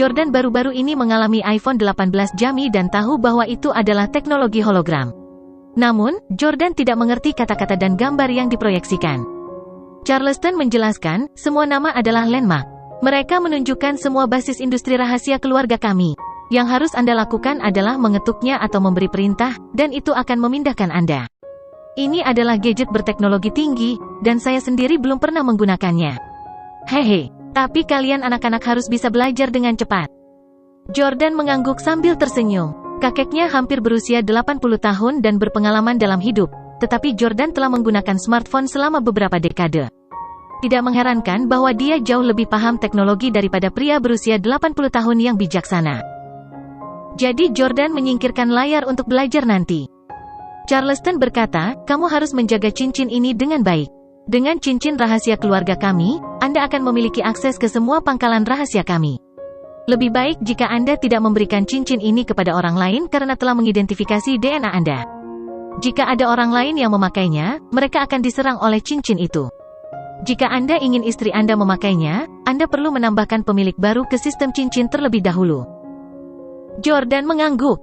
Jordan baru-baru ini mengalami iPhone 18 Jamie dan tahu bahwa itu adalah teknologi hologram. Namun, Jordan tidak mengerti kata-kata dan gambar yang diproyeksikan. Charleston menjelaskan, semua nama adalah landmark. Mereka menunjukkan semua basis industri rahasia keluarga kami. Yang harus Anda lakukan adalah mengetuknya atau memberi perintah, dan itu akan memindahkan Anda. Ini adalah gadget berteknologi tinggi, dan saya sendiri belum pernah menggunakannya. Hehe, tapi kalian anak-anak harus bisa belajar dengan cepat. Jordan mengangguk sambil tersenyum. Kakeknya hampir berusia 80 tahun dan berpengalaman dalam hidup, tetapi Jordan telah menggunakan smartphone selama beberapa dekade. Tidak mengherankan bahwa dia jauh lebih paham teknologi daripada pria berusia 80 tahun yang bijaksana. Jadi Jordan menyingkirkan layar untuk belajar nanti. Charleston berkata, kamu harus menjaga cincin ini dengan baik. Dengan cincin rahasia keluarga kami, Anda akan memiliki akses ke semua pangkalan rahasia kami. Lebih baik jika Anda tidak memberikan cincin ini kepada orang lain karena telah mengidentifikasi DNA Anda. Jika ada orang lain yang memakainya, mereka akan diserang oleh cincin itu. Jika Anda ingin istri Anda memakainya, Anda perlu menambahkan pemilik baru ke sistem cincin terlebih dahulu. Jordan mengangguk.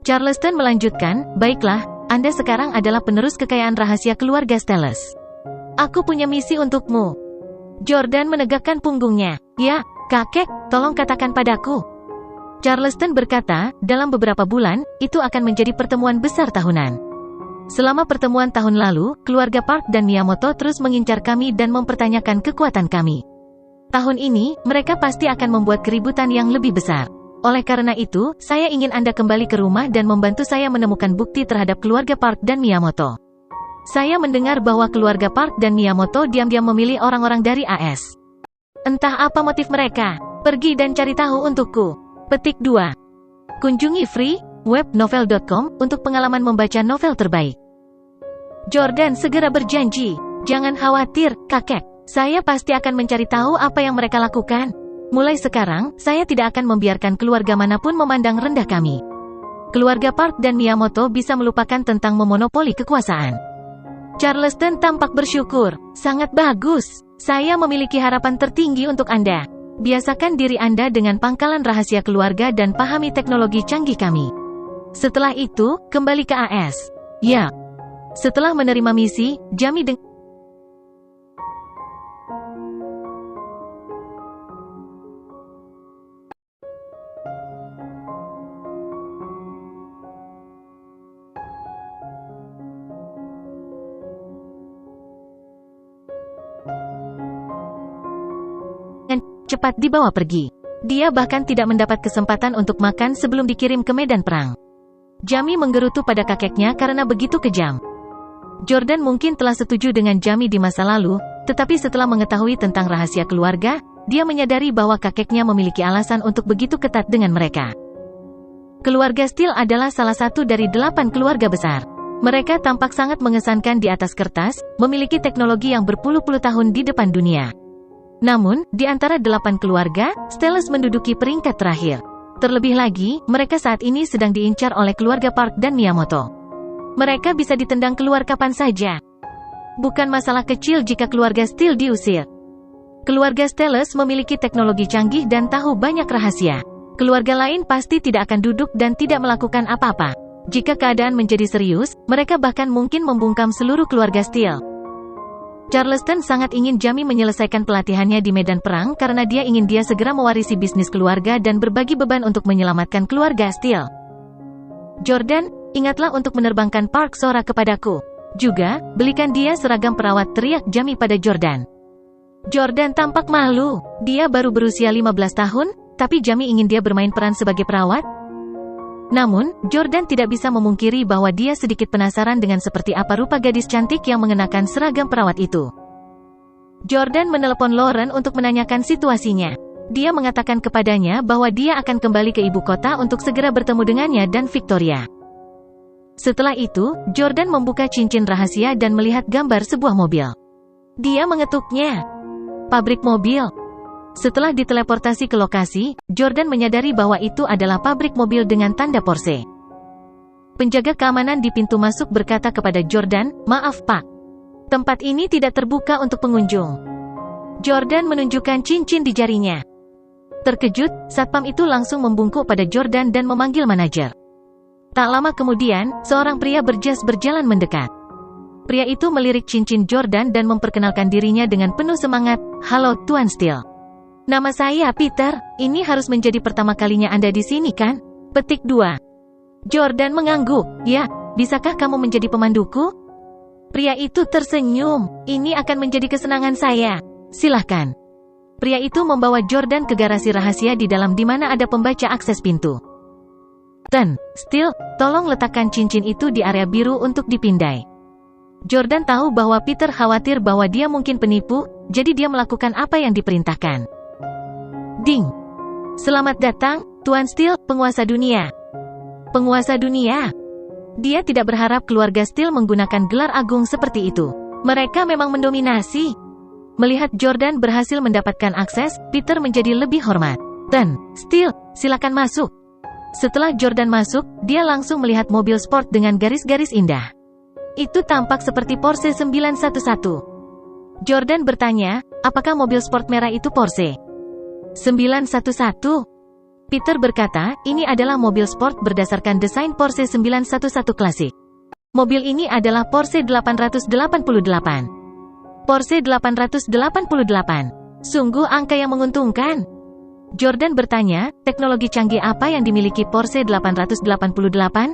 Charleston melanjutkan, baiklah, Anda sekarang adalah penerus kekayaan rahasia keluarga Stellus. Aku punya misi untukmu. Jordan menegakkan punggungnya. Ya, kakek, tolong katakan padaku. Charleston berkata, dalam beberapa bulan, itu akan menjadi pertemuan besar tahunan. Selama pertemuan tahun lalu, keluarga Park dan Miyamoto terus mengincar kami dan mempertanyakan kekuatan kami. Tahun ini, mereka pasti akan membuat keributan yang lebih besar. Oleh karena itu, saya ingin Anda kembali ke rumah dan membantu saya menemukan bukti terhadap keluarga Park dan Miyamoto. Saya mendengar bahwa keluarga Park dan Miyamoto diam-diam memilih orang-orang dari AS. Entah apa motif mereka. Pergi dan cari tahu untukku. Petik 2. Kunjungi freewebnovel.com untuk pengalaman membaca novel terbaik. Jordan segera berjanji, jangan khawatir, kakek. Saya pasti akan mencari tahu apa yang mereka lakukan. Mulai sekarang, saya tidak akan membiarkan keluarga manapun memandang rendah kami. Keluarga Park dan Miyamoto bisa melupakan tentang memonopoli kekuasaan. Charleston tampak bersyukur. Sangat bagus. Saya memiliki harapan tertinggi untuk Anda. Biasakan diri Anda dengan pangkalan rahasia keluarga dan pahami teknologi canggih kami. Setelah itu, kembali ke AS. Ya. Setelah menerima misi, Jamie dengan cepat dibawa pergi. Dia bahkan tidak mendapat kesempatan untuk makan sebelum dikirim ke medan perang. Jamie menggerutu pada kakeknya karena begitu kejam. Jordan mungkin telah setuju dengan Jamie di masa lalu, tetapi setelah mengetahui tentang rahasia keluarga, dia menyadari bahwa kakeknya memiliki alasan untuk begitu ketat dengan mereka. Keluarga Steele adalah salah satu dari 8 keluarga besar. Mereka tampak sangat mengesankan di atas kertas, memiliki teknologi yang berpuluh-puluh tahun di depan dunia. Namun, di antara 8 keluarga, Stellus menduduki peringkat terakhir. Terlebih lagi, mereka saat ini sedang diincar oleh keluarga Park dan Miyamoto. Mereka bisa ditendang keluar kapan saja. Bukan masalah kecil jika keluarga Steele diusir. Keluarga Stellus memiliki teknologi canggih dan tahu banyak rahasia. Keluarga lain pasti tidak akan duduk dan tidak melakukan apa-apa. Jika keadaan menjadi serius, mereka bahkan mungkin membungkam seluruh keluarga Steele. Charleston sangat ingin Jamie menyelesaikan pelatihannya di medan perang karena dia ingin dia segera mewarisi bisnis keluarga dan berbagi beban untuk menyelamatkan keluarga Steele. Jordan, ingatlah untuk menerbangkan Park Sora kepadaku. Juga, belikan dia seragam perawat, teriak Jamie pada Jordan. Jordan tampak malu. Dia baru berusia 15 tahun, tapi Jamie ingin dia bermain peran sebagai perawat. Namun, Jordan tidak bisa memungkiri bahwa dia sedikit penasaran dengan seperti apa rupa gadis cantik yang mengenakan seragam perawat itu. Jordan menelepon Lauren untuk menanyakan situasinya. Dia mengatakan kepadanya bahwa dia akan kembali ke ibu kota untuk segera bertemu dengannya dan Victoria. Setelah itu, Jordan membuka cincin rahasia dan melihat gambar sebuah mobil. Dia mengetuknya. Pabrik mobil. Setelah diteleportasi ke lokasi, Jordan menyadari bahwa itu adalah pabrik mobil dengan tanda Porsche. Penjaga keamanan di pintu masuk berkata kepada Jordan, "Maaf Pak. Tempat ini tidak terbuka untuk pengunjung." Jordan menunjukkan cincin di jarinya. Terkejut, satpam itu langsung membungkuk pada Jordan dan memanggil manajer. Tak lama kemudian, seorang pria berjas berjalan mendekat. Pria itu melirik cincin Jordan dan memperkenalkan dirinya dengan penuh semangat. "Halo, Tuan Steele. Nama saya Peter, ini harus menjadi pertama kalinya Anda di sini kan?" Petik 2. Jordan mengangguk. "Ya, bisakah kamu menjadi pemanduku?" Pria itu tersenyum. "Ini akan menjadi kesenangan saya. Silahkan." Pria itu membawa Jordan ke garasi rahasia di dalam di mana ada pembaca akses pintu. "Tuan Steele, tolong letakkan cincin itu di area biru untuk dipindai." Jordan tahu bahwa Peter khawatir bahwa dia mungkin penipu, jadi dia melakukan apa yang diperintahkan. Ding! "Selamat datang, Tuan Steele, penguasa dunia." Penguasa dunia? Dia tidak berharap keluarga Steele menggunakan gelar agung seperti itu. Mereka memang mendominasi. Melihat Jordan berhasil mendapatkan akses, Peter menjadi lebih hormat. "Tuan Steele, silakan masuk." Setelah Jordan masuk, dia langsung melihat mobil sport dengan garis-garis indah. Itu tampak seperti Porsche 911. Jordan bertanya, "Apakah mobil sport merah itu Porsche 911?" Peter berkata, "Ini adalah mobil sport berdasarkan desain Porsche 911 klasik. Mobil ini adalah Porsche 888. Porsche 888. Sungguh angka yang menguntungkan." Jordan bertanya, "Teknologi canggih apa yang dimiliki Porsche 888?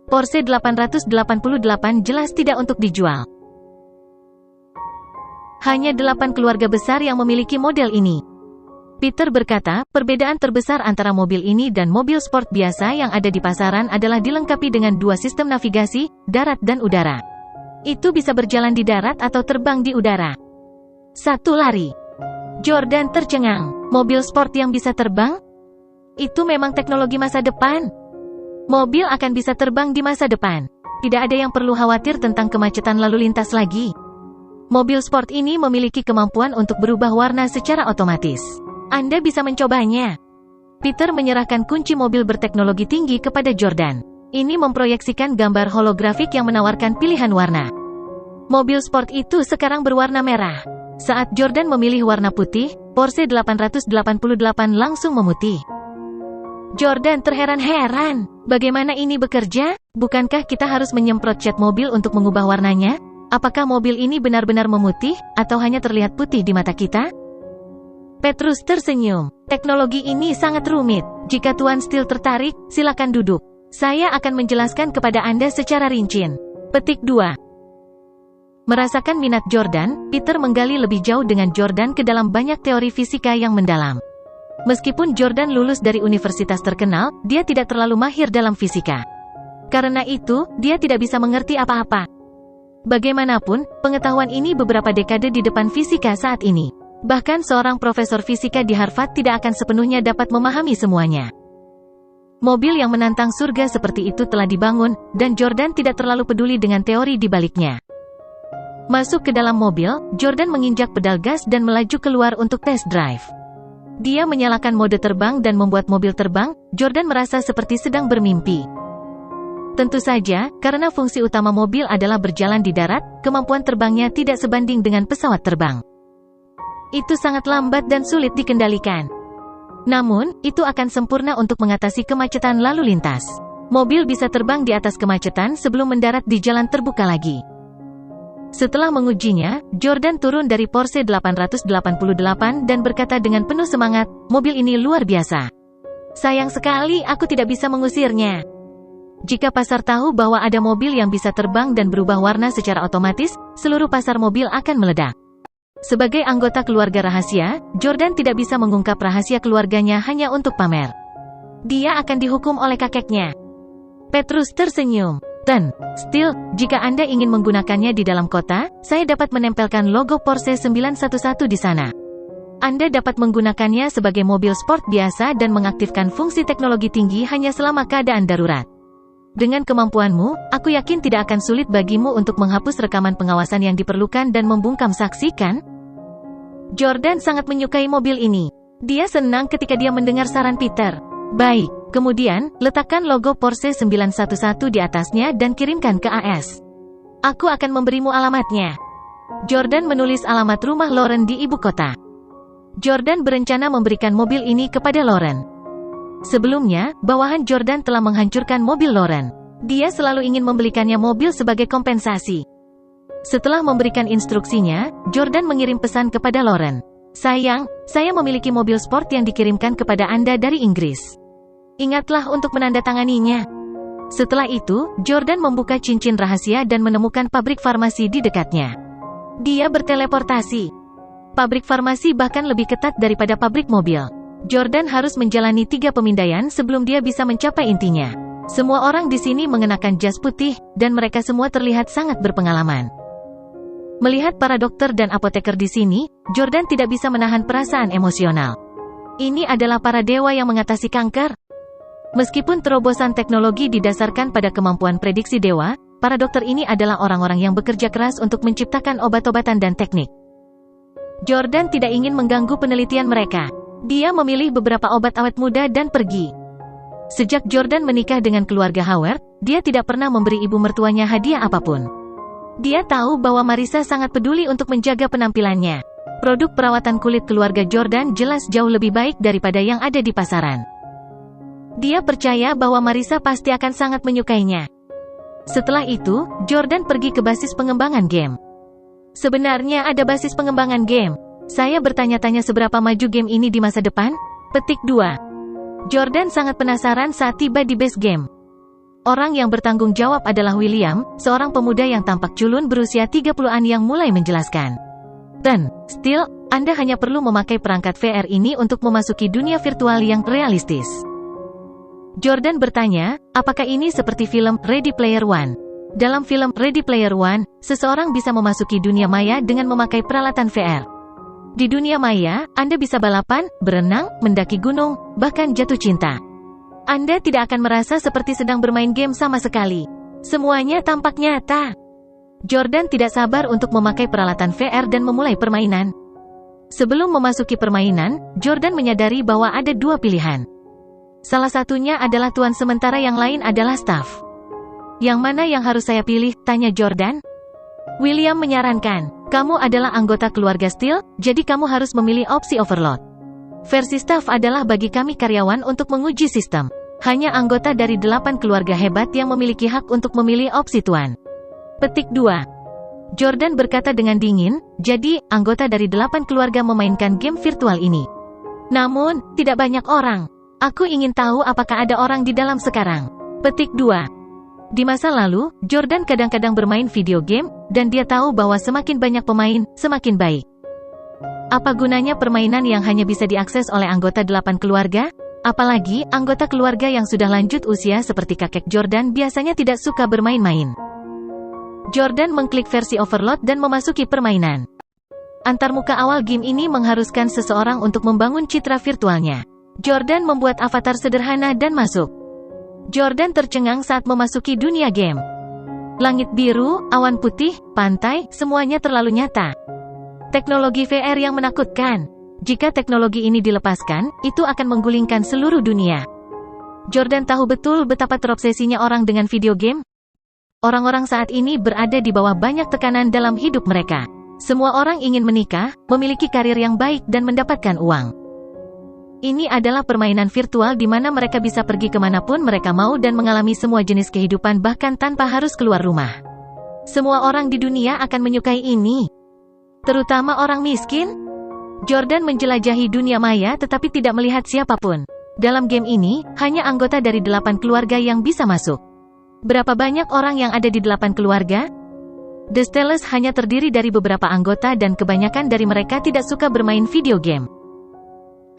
Porsche 888 jelas tidak untuk dijual. Hanya 8 keluarga besar yang memiliki model ini." Peter berkata, perbedaan terbesar antara mobil ini dan mobil sport biasa yang ada di pasaran adalah dilengkapi dengan 2 sistem navigasi, darat dan udara. Itu bisa berjalan di darat atau terbang di udara. 1 lari. Jordan tercengang. Mobil sport yang bisa terbang? Itu memang teknologi masa depan. Mobil akan bisa terbang di masa depan. Tidak ada yang perlu khawatir tentang kemacetan lalu lintas lagi. Mobil sport ini memiliki kemampuan untuk berubah warna secara otomatis. Anda bisa mencobanya. Peter menyerahkan kunci mobil berteknologi tinggi kepada Jordan. Ini memproyeksikan gambar holografik yang menawarkan pilihan warna. Mobil sport itu sekarang berwarna merah. Saat Jordan memilih warna putih, Porsche 888 langsung memutih. Jordan terheran-heran. Bagaimana ini bekerja? Bukankah kita harus menyemprot cat mobil untuk mengubah warnanya? Apakah mobil ini benar-benar memutih, atau hanya terlihat putih di mata kita? Petrus tersenyum. Teknologi ini sangat rumit. Jika Tuan Steele tertarik, silakan duduk. Saya akan menjelaskan kepada Anda secara rinci. Petik 2. Merasakan minat Jordan, Peter menggali lebih jauh dengan Jordan ke dalam banyak teori fisika yang mendalam. Meskipun Jordan lulus dari universitas terkenal, dia tidak terlalu mahir dalam fisika. Karena itu, dia tidak bisa mengerti apa-apa. Bagaimanapun, pengetahuan ini beberapa dekade di depan fisika saat ini. Bahkan seorang profesor fisika di Harvard tidak akan sepenuhnya dapat memahami semuanya. Mobil yang menantang surga seperti itu telah dibangun, dan Jordan tidak terlalu peduli dengan teori di baliknya. Masuk ke dalam mobil, Jordan menginjak pedal gas dan melaju keluar untuk test drive. Dia menyalakan mode terbang dan membuat mobil terbang. Jordan merasa seperti sedang bermimpi. Tentu saja, karena fungsi utama mobil adalah berjalan di darat, kemampuan terbangnya tidak sebanding dengan pesawat terbang. Itu sangat lambat dan sulit dikendalikan. Namun, itu akan sempurna untuk mengatasi kemacetan lalu lintas. Mobil bisa terbang di atas kemacetan sebelum mendarat di jalan terbuka lagi. Setelah mengujinya, Jordan turun dari Porsche 888 dan berkata dengan penuh semangat, "Mobil ini luar biasa. Sayang sekali aku tidak bisa mengusirnya." Jika pasar tahu bahwa ada mobil yang bisa terbang dan berubah warna secara otomatis, seluruh pasar mobil akan meledak. Sebagai anggota keluarga rahasia, Jordan tidak bisa mengungkap rahasia keluarganya hanya untuk pamer. Dia akan dihukum oleh kakeknya. Petrus tersenyum. "Tuan Steele, jika Anda ingin menggunakannya di dalam kota, saya dapat menempelkan logo Porsche 911 di sana. Anda dapat menggunakannya sebagai mobil sport biasa dan mengaktifkan fungsi teknologi tinggi hanya selama keadaan darurat. Dengan kemampuanmu, aku yakin tidak akan sulit bagimu untuk menghapus rekaman pengawasan yang diperlukan dan membungkam saksi, kan?" Jordan sangat menyukai mobil ini. Dia senang ketika dia mendengar saran Peter. "Baik, kemudian, letakkan logo Porsche 911 di atasnya dan kirimkan ke AS. Aku akan memberimu alamatnya." Jordan menulis alamat rumah Lauren di ibu kota. Jordan berencana memberikan mobil ini kepada Lauren. Sebelumnya, bawahan Jordan telah menghancurkan mobil Lauren. Dia selalu ingin membelikannya mobil sebagai kompensasi. Setelah memberikan instruksinya, Jordan mengirim pesan kepada Lauren. "Sayang, saya memiliki mobil sport yang dikirimkan kepada Anda dari Inggris. Ingatlah untuk menandatanganinya." Setelah itu, Jordan membuka cincin rahasia dan menemukan pabrik farmasi di dekatnya. Dia berteleportasi. Pabrik farmasi bahkan lebih ketat daripada pabrik mobil. Jordan harus menjalani 3 pemindaian sebelum dia bisa mencapai intinya. Semua orang di sini mengenakan jas putih, dan mereka semua terlihat sangat berpengalaman. Melihat para dokter dan apoteker di sini, Jordan tidak bisa menahan perasaan emosional. Ini adalah para dewa yang mengatasi kanker. Meskipun terobosan teknologi didasarkan pada kemampuan prediksi dewa, para dokter ini adalah orang-orang yang bekerja keras untuk menciptakan obat-obatan dan teknik. Jordan tidak ingin mengganggu penelitian mereka. Dia memilih beberapa obat awet muda dan pergi. Sejak Jordan menikah dengan keluarga Howard, dia tidak pernah memberi ibu mertuanya hadiah apapun. Dia tahu bahwa Marissa sangat peduli untuk menjaga penampilannya. Produk perawatan kulit keluarga Jordan jelas jauh lebih baik daripada yang ada di pasaran. Dia percaya bahwa Marissa pasti akan sangat menyukainya. Setelah itu, Jordan pergi ke basis pengembangan game. Sebenarnya ada basis pengembangan game. Saya bertanya-tanya seberapa maju game ini di masa depan? Petik 2. Jordan sangat penasaran saat tiba di base game. Orang yang bertanggung jawab adalah William, seorang pemuda yang tampak culun berusia 30-an yang mulai menjelaskan. Still, Anda hanya perlu memakai perangkat VR ini untuk memasuki dunia virtual yang realistis. Jordan bertanya, apakah ini seperti film Ready Player One? Dalam film Ready Player One, seseorang bisa memasuki dunia maya dengan memakai peralatan VR. Di dunia maya, Anda bisa balapan, berenang, mendaki gunung, bahkan jatuh cinta. Anda tidak akan merasa seperti sedang bermain game sama sekali. Semuanya tampak nyata. Jordan tidak sabar untuk memakai peralatan VR dan memulai permainan. Sebelum memasuki permainan, Jordan menyadari bahwa ada 2 pilihan. Salah satunya adalah tuan sementara, yang lain adalah staff. "Yang mana yang harus saya pilih?" tanya Jordan. William menyarankan, "Kamu adalah anggota keluarga Steel, jadi kamu harus memilih opsi Overload. Versi staff adalah bagi kami karyawan untuk menguji sistem. Hanya anggota dari 8 keluarga hebat yang memiliki hak untuk memilih opsi tuan." Petik 2. Jordan berkata dengan dingin, "Jadi, anggota dari 8 keluarga memainkan game virtual ini. Namun, tidak banyak orang. Aku ingin tahu apakah ada orang di dalam sekarang." Petik 2. Di masa lalu, Jordan kadang-kadang bermain video game, dan dia tahu bahwa semakin banyak pemain, semakin baik. Apa gunanya permainan yang hanya bisa diakses oleh anggota 8 keluarga? Apalagi, anggota keluarga yang sudah lanjut usia seperti kakek Jordan biasanya tidak suka bermain-main. Jordan mengklik versi Overload dan memasuki permainan. Antarmuka awal game ini mengharuskan seseorang untuk membangun citra virtualnya. Jordan membuat avatar sederhana dan masuk. Jordan tercengang saat memasuki dunia game. Langit biru, awan putih, pantai, semuanya terlalu nyata. Teknologi VR yang menakutkan. Jika teknologi ini dilepaskan, itu akan menggulingkan seluruh dunia. Jordan tahu betul betapa terobsesinya orang dengan video game. Orang-orang saat ini berada di bawah banyak tekanan dalam hidup mereka. Semua orang ingin menikah, memiliki karir yang baik dan mendapatkan uang. Ini adalah permainan virtual di mana mereka bisa pergi kemanapun mereka mau dan mengalami semua jenis kehidupan bahkan tanpa harus keluar rumah. Semua orang di dunia akan menyukai ini. Terutama orang miskin. Jordan menjelajahi dunia maya tetapi tidak melihat siapapun. Dalam game ini, hanya anggota dari 8 keluarga yang bisa masuk. Berapa banyak orang yang ada di 8 keluarga? The Steelers hanya terdiri dari beberapa anggota dan kebanyakan dari mereka tidak suka bermain video game.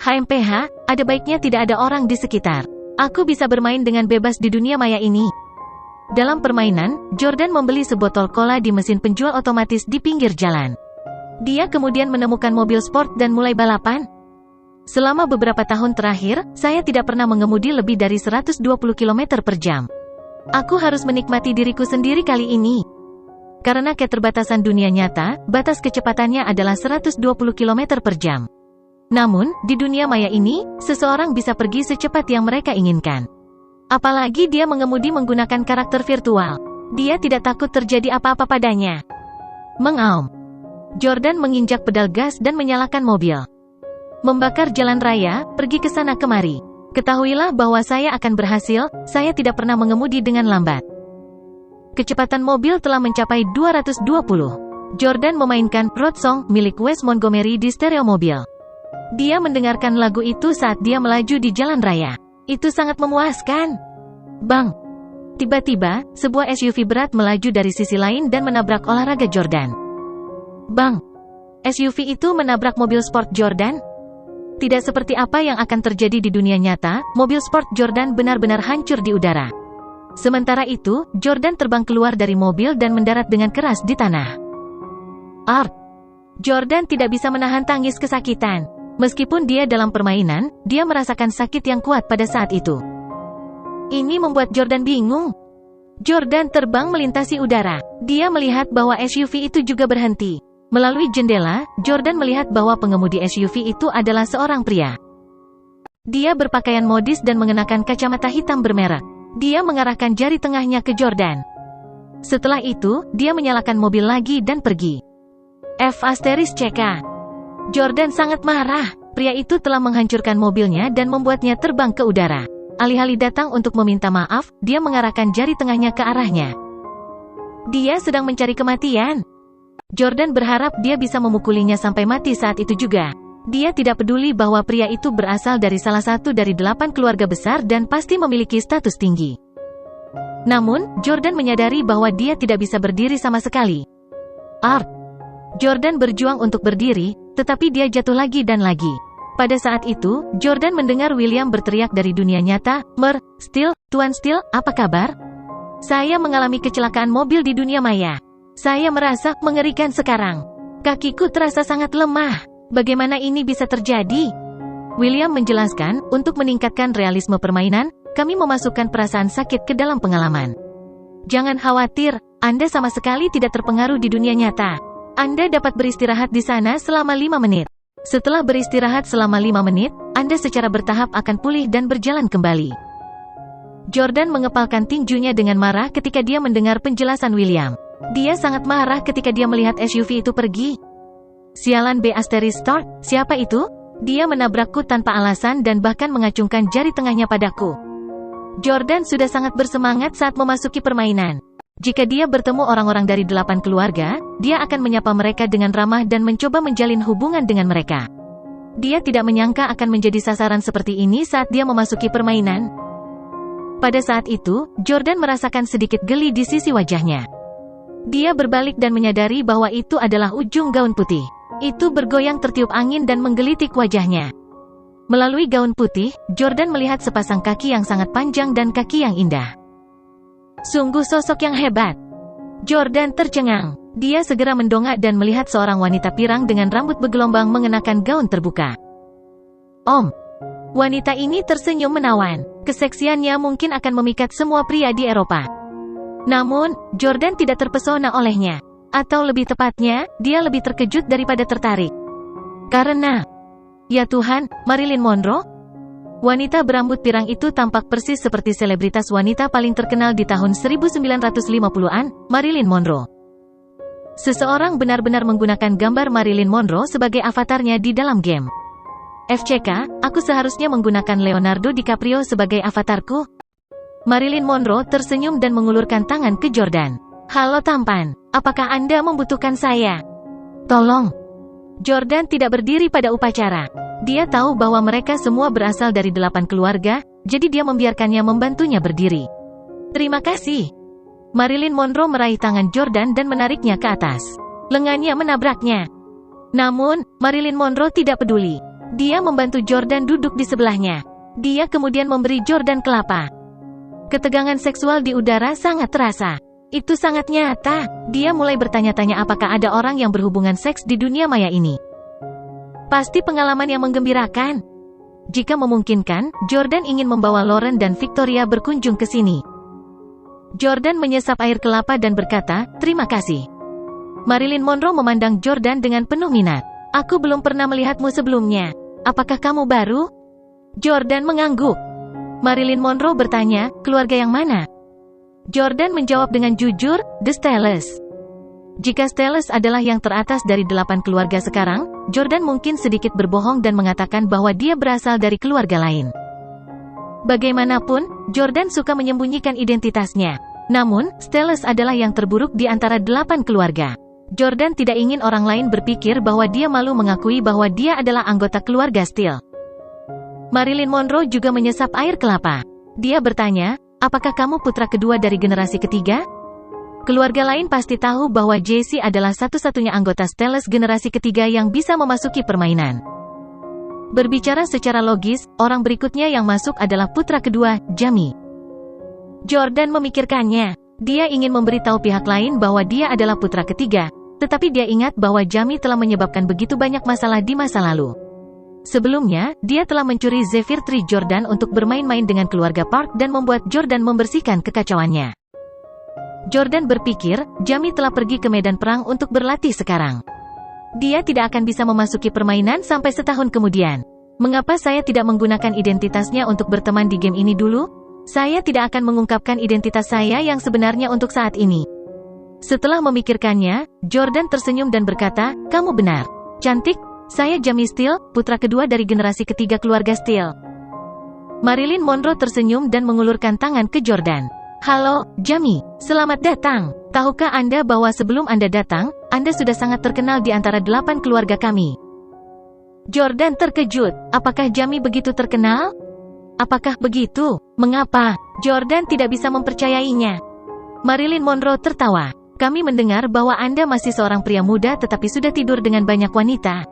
HMPH, ada baiknya tidak ada orang di sekitar. Aku bisa bermain dengan bebas di dunia maya ini. Dalam permainan, Jordan membeli sebotol cola di mesin penjual otomatis di pinggir jalan. Dia kemudian menemukan mobil sport dan mulai balapan. Selama beberapa tahun terakhir, saya tidak pernah mengemudi lebih dari 120 km per jam. Aku harus menikmati diriku sendiri kali ini. Karena keterbatasan dunia nyata, batas kecepatannya adalah 120 km per jam. Namun, di dunia maya ini, seseorang bisa pergi secepat yang mereka inginkan. Apalagi dia mengemudi menggunakan karakter virtual. Dia tidak takut terjadi apa-apa padanya. Mengaum. Jordan menginjak pedal gas dan menyalakan mobil. Membakar jalan raya, pergi ke sana kemari. Ketahuilah bahwa saya akan berhasil, saya tidak pernah mengemudi dengan lambat. Kecepatan mobil telah mencapai 220. Jordan memainkan Road Song milik Wes Montgomery di stereo mobil. Dia mendengarkan lagu itu saat dia melaju di jalan raya. Itu sangat memuaskan. Bang! Tiba-tiba, sebuah SUV berat melaju dari sisi lain dan menabrak olahraga Jordan. Bang! SUV itu menabrak mobil sport Jordan? Tidak seperti apa yang akan terjadi di dunia nyata, mobil sport Jordan benar-benar hancur di udara. Sementara itu, Jordan terbang keluar dari mobil dan mendarat dengan keras di tanah. Jordan tidak bisa menahan tangis kesakitan. Meskipun dia dalam permainan, dia merasakan sakit yang kuat pada saat itu. Ini membuat Jordan bingung. Jordan terbang melintasi udara. Dia melihat bahwa SUV itu juga berhenti. Melalui jendela, Jordan melihat bahwa pengemudi SUV itu adalah seorang pria. Dia berpakaian modis dan mengenakan kacamata hitam bermerek. Dia mengarahkan jari tengahnya ke Jordan. Setelah itu, dia menyalakan mobil lagi dan pergi. F***CK. Jordan sangat marah. Pria itu telah menghancurkan mobilnya dan membuatnya terbang ke udara. Alih-alih datang untuk meminta maaf, dia mengarahkan jari tengahnya ke arahnya. Dia sedang mencari kematian. Jordan berharap dia bisa memukulinya sampai mati saat itu juga. Dia tidak peduli bahwa pria itu berasal dari salah satu dari 8 keluarga besar dan pasti memiliki status tinggi. Namun, Jordan menyadari bahwa dia tidak bisa berdiri sama sekali. Jordan berjuang untuk berdiri, tetapi dia jatuh lagi dan lagi. Pada saat itu, Jordan mendengar William berteriak dari dunia nyata, Tuan Steele, apa kabar? Saya mengalami kecelakaan mobil di dunia maya. Saya merasa mengerikan sekarang. Kakiku terasa sangat lemah. Bagaimana ini bisa terjadi? William menjelaskan, untuk meningkatkan realisme permainan, kami memasukkan perasaan sakit ke dalam pengalaman. Jangan khawatir, Anda sama sekali tidak terpengaruh di dunia nyata. Anda dapat beristirahat di sana selama 5 menit. Setelah beristirahat selama 5 menit, Anda secara bertahap akan pulih dan berjalan kembali. Jordan mengepalkan tinjunya dengan marah ketika dia mendengar penjelasan William. Dia sangat marah ketika dia melihat SUV itu pergi. Sialan B***Start, siapa itu? Dia menabrakku tanpa alasan dan bahkan mengacungkan jari tengahnya padaku. Jordan sudah sangat bersemangat saat memasuki permainan. Jika dia bertemu orang-orang dari 8 keluarga, dia akan menyapa mereka dengan ramah dan mencoba menjalin hubungan dengan mereka. Dia tidak menyangka akan menjadi sasaran seperti ini saat dia memasuki permainan. Pada saat itu, Jordan merasakan sedikit geli di sisi wajahnya. Dia berbalik dan menyadari bahwa itu adalah ujung gaun putih. Itu bergoyang tertiup angin dan menggelitik wajahnya. Melalui gaun putih, Jordan melihat sepasang kaki yang sangat panjang dan kaki yang indah. Sungguh sosok yang hebat. Jordan tercengang. Dia segera mendongak dan melihat seorang wanita pirang dengan rambut bergelombang mengenakan gaun terbuka. Wanita ini tersenyum menawan. Keseksiannya mungkin akan memikat semua pria di Eropa. Namun, Jordan tidak terpesona olehnya. Atau lebih tepatnya, dia lebih terkejut daripada tertarik. Karena, ya Tuhan, Marilyn Monroe? Wanita berambut pirang itu tampak persis seperti selebritas wanita paling terkenal di tahun 1950-an, Marilyn Monroe. Seseorang benar-benar menggunakan gambar Marilyn Monroe sebagai avatarnya di dalam game. FCK, aku seharusnya menggunakan Leonardo DiCaprio sebagai avatarku? Marilyn Monroe tersenyum dan mengulurkan tangan ke Jordan. Halo tampan, apakah Anda membutuhkan saya? Tolong. Jordan tidak berdiri pada upacara. Dia tahu bahwa mereka semua berasal dari 8 keluarga, jadi dia membiarkannya membantunya berdiri. Terima kasih. Marilyn Monroe meraih tangan Jordan dan menariknya ke atas. Lengannya menabraknya. Namun, Marilyn Monroe tidak peduli. Dia membantu Jordan duduk di sebelahnya. Dia kemudian memberi Jordan kelapa. Ketegangan seksual di udara sangat terasa. Itu sangat nyata. Dia mulai bertanya-tanya apakah ada orang yang berhubungan seks di dunia maya ini. Pasti pengalaman yang menggembirakan. Jika memungkinkan, Jordan ingin membawa Lauren dan Victoria berkunjung ke sini. Jordan menyesap air kelapa dan berkata, terima kasih. Marilyn Monroe memandang Jordan dengan penuh minat. Aku belum pernah melihatmu sebelumnya. Apakah kamu baru? Jordan mengangguk. Marilyn Monroe bertanya, keluarga yang mana? Jordan menjawab dengan jujur, The Stellers. Jika Steles adalah yang teratas dari 8 keluarga sekarang, Jordan mungkin sedikit berbohong dan mengatakan bahwa dia berasal dari keluarga lain. Bagaimanapun, Jordan suka menyembunyikan identitasnya. Namun, Steles adalah yang terburuk di antara 8 keluarga. Jordan tidak ingin orang lain berpikir bahwa dia malu mengakui bahwa dia adalah anggota keluarga Steele. Marilyn Monroe juga menyesap air kelapa. Dia bertanya, apakah kamu putra kedua dari generasi ketiga? Keluarga lain pasti tahu bahwa Jesse adalah satu-satunya anggota Steles generasi ketiga yang bisa memasuki permainan. Berbicara secara logis, orang berikutnya yang masuk adalah putra kedua, Jamie. Jordan memikirkannya. Dia ingin memberitahu pihak lain bahwa dia adalah putra ketiga, tetapi dia ingat bahwa Jamie telah menyebabkan begitu banyak masalah di masa lalu. Sebelumnya, dia telah mencuri Zephyr Tree Jordan untuk bermain-main dengan keluarga Park dan membuat Jordan membersihkan kekacauannya. Jordan berpikir, Jamie telah pergi ke medan perang untuk berlatih sekarang. Dia tidak akan bisa memasuki permainan sampai setahun kemudian. Mengapa saya tidak menggunakan identitasnya untuk berteman di game ini dulu? Saya tidak akan mengungkapkan identitas saya yang sebenarnya untuk saat ini. Setelah memikirkannya, Jordan tersenyum dan berkata, kamu benar. Cantik. Saya Jamie Steele, putra kedua dari generasi ketiga keluarga Steele. Marilyn Monroe tersenyum dan mengulurkan tangan ke Jordan. Halo, Jamie. Selamat datang. Tahukah Anda bahwa sebelum Anda datang, Anda sudah sangat terkenal di antara 8 keluarga kami? Jordan terkejut. Apakah Jamie begitu terkenal? Apakah begitu? Mengapa? Jordan tidak bisa mempercayainya. Marilyn Monroe tertawa. Kami mendengar bahwa Anda masih seorang pria muda tetapi sudah tidur dengan banyak wanita.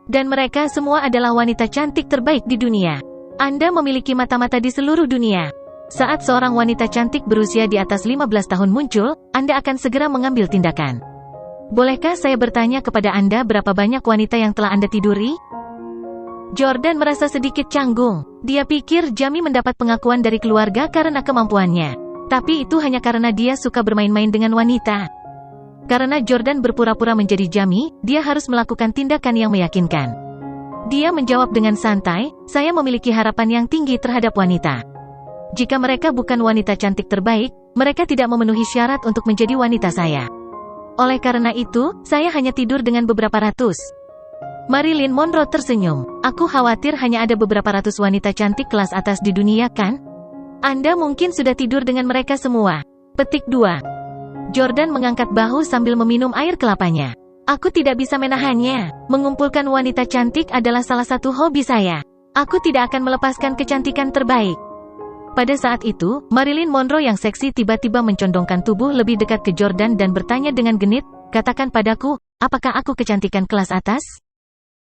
Dan mereka semua adalah wanita cantik terbaik di dunia. Anda memiliki mata-mata di seluruh dunia. Saat seorang wanita cantik berusia di atas 15 tahun muncul, Anda akan segera mengambil tindakan. Bolehkah saya bertanya kepada Anda berapa banyak wanita yang telah Anda tiduri? Jordan merasa sedikit canggung. Dia pikir Jamie mendapat pengakuan dari keluarga karena kemampuannya. Tapi itu hanya karena dia suka bermain-main dengan wanita. Karena Jordan berpura-pura menjadi Jamie, dia harus melakukan tindakan yang meyakinkan. Dia menjawab dengan santai, saya memiliki harapan yang tinggi terhadap wanita. Jika mereka bukan wanita cantik terbaik, mereka tidak memenuhi syarat untuk menjadi wanita saya. Oleh karena itu, saya hanya tidur dengan beberapa ratus. Marilyn Monroe tersenyum. Aku khawatir hanya ada beberapa ratus wanita cantik kelas atas di dunia, kan? Anda mungkin sudah tidur dengan mereka semua. Petik 2. Jordan mengangkat bahu sambil meminum air kelapanya. Aku tidak bisa menahannya. Mengumpulkan wanita cantik adalah salah satu hobi saya. Aku tidak akan melepaskan kecantikan terbaik. Pada saat itu, Marilyn Monroe yang seksi tiba-tiba mencondongkan tubuh lebih dekat ke Jordan dan bertanya dengan genit, katakan padaku, apakah aku kecantikan kelas atas?